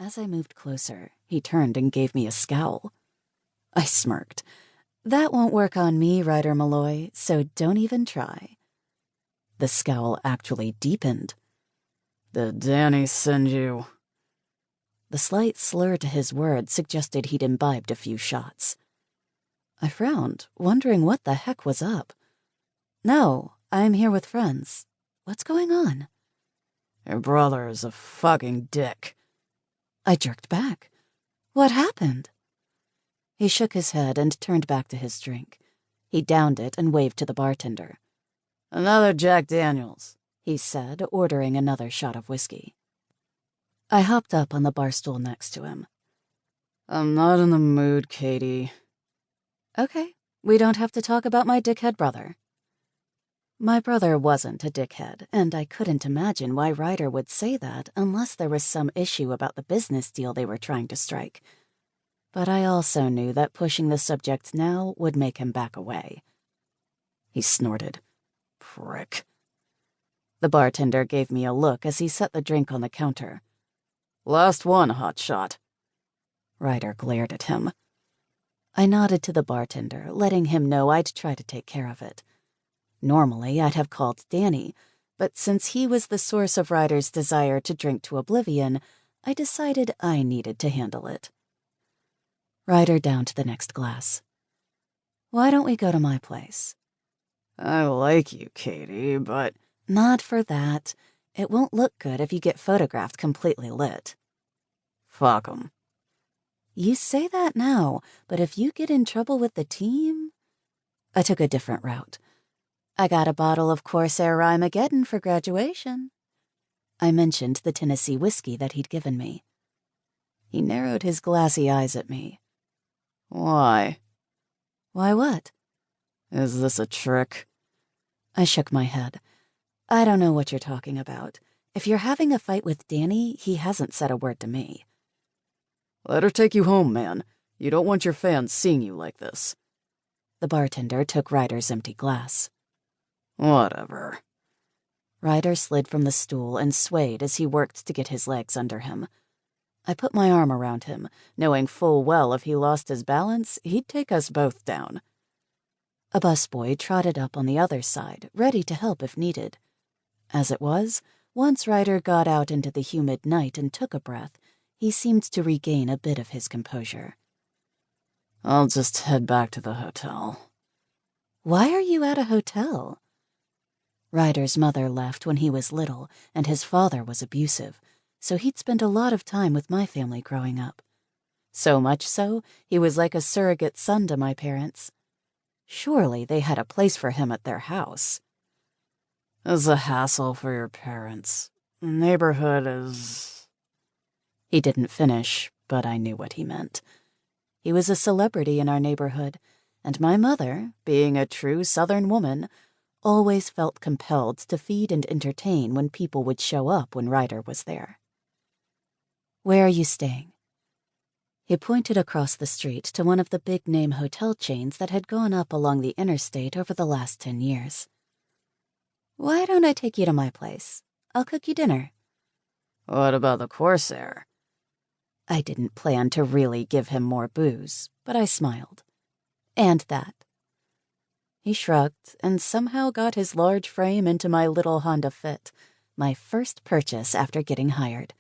As I moved closer, he turned and gave me a scowl. I smirked. That won't work on me, Ryder Malloy, so don't even try. The scowl actually deepened. Did Danny send you? The slight slur to his words suggested he'd imbibed a few shots. I frowned, wondering what the heck was up. No, I'm here with friends. What's going on? Your brother is a fucking dick. I jerked back. What happened? He shook his head and turned back to his drink. He downed it and waved to the bartender. Another Jack Daniels, he said, ordering another shot of whiskey. I hopped up on the bar stool next to him. I'm not in the mood, Katy. Okay, we don't have to talk about my dickhead brother. My brother wasn't a dickhead, and I couldn't imagine why Ryder would say that unless there was some issue about the business deal they were trying to strike. But I also knew that pushing the subject now would make him back away. He snorted. Prick. The bartender gave me a look as he set the drink on the counter. Last one, hotshot. Ryder glared at him. I nodded to the bartender, letting him know I'd try to take care of it. Normally, I'd have called Danny, but since he was the source of Ryder's desire to drink to oblivion, I decided I needed to handle it. Ryder downed the next glass. Why don't we go to my place? I like you, Katy, but... Not for that. It won't look good if you get photographed completely lit. Fuck 'em. You say that now, but if you get in trouble with the team... I took a different route. I got a bottle of Corsair Rhymageddon for graduation. I mentioned the Tennessee whiskey that he'd given me. He narrowed his glassy eyes at me. Why? Why what? Is this a trick? I shook my head. I don't know what you're talking about. If you're having a fight with Danny, he hasn't said a word to me. Let her take you home, man. You don't want your fans seeing you like this. The bartender took Ryder's empty glass. Whatever. Ryder slid from the stool and swayed as he worked to get his legs under him. I put my arm around him, knowing full well if he lost his balance, he'd take us both down. A busboy trotted up on the other side, ready to help if needed. As it was, once Ryder got out into the humid night and took a breath, he seemed to regain a bit of his composure. I'll just head back to the hotel. Why are you at a hotel? Ryder's mother left when he was little, and his father was abusive, so he'd spent a lot of time with my family growing up. So much so, he was like a surrogate son to my parents. Surely they had a place for him at their house. It's a hassle for your parents. The neighborhood is... He didn't finish, but I knew what he meant. He was a celebrity in our neighborhood, and my mother, being a true Southern woman, always felt compelled to feed and entertain when people would show up when Ryder was there. Where are you staying? He pointed across the street to one of the big-name hotel chains that had gone up along the interstate over the last 10 years. Why don't I take you to my place? I'll cook you dinner. What about the Corsair? I didn't plan to really give him more booze, but I smiled. And that. He shrugged and somehow got his large frame into my little Honda Fit, my first purchase after getting hired.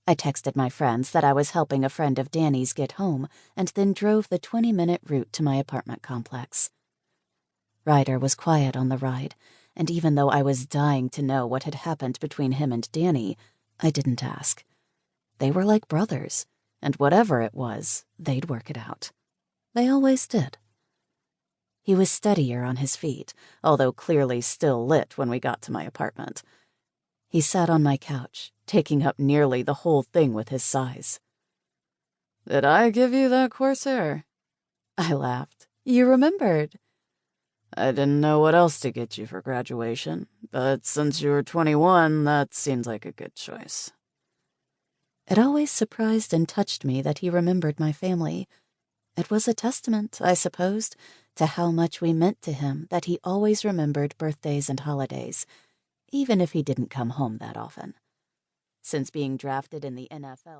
I texted my friends that I was helping a friend of Danny's get home and then drove the 20-minute route to my apartment complex. Ryder was quiet on the ride, and even though I was dying to know what had happened between him and Danny, I didn't ask. They were like brothers, and whatever it was, they'd work it out. They always did. He was steadier on his feet, although clearly still lit when we got to my apartment. He sat on my couch, taking up nearly the whole thing with his size. Did I give you that Corsair? I laughed. You remembered. I didn't know what else to get you for graduation, but since you were 21, that seems like a good choice. It always surprised and touched me that he remembered my family. It was a testament, I supposed, to how much we meant to him that he always remembered birthdays and holidays, even if he didn't come home that often. Since being drafted in the NFL...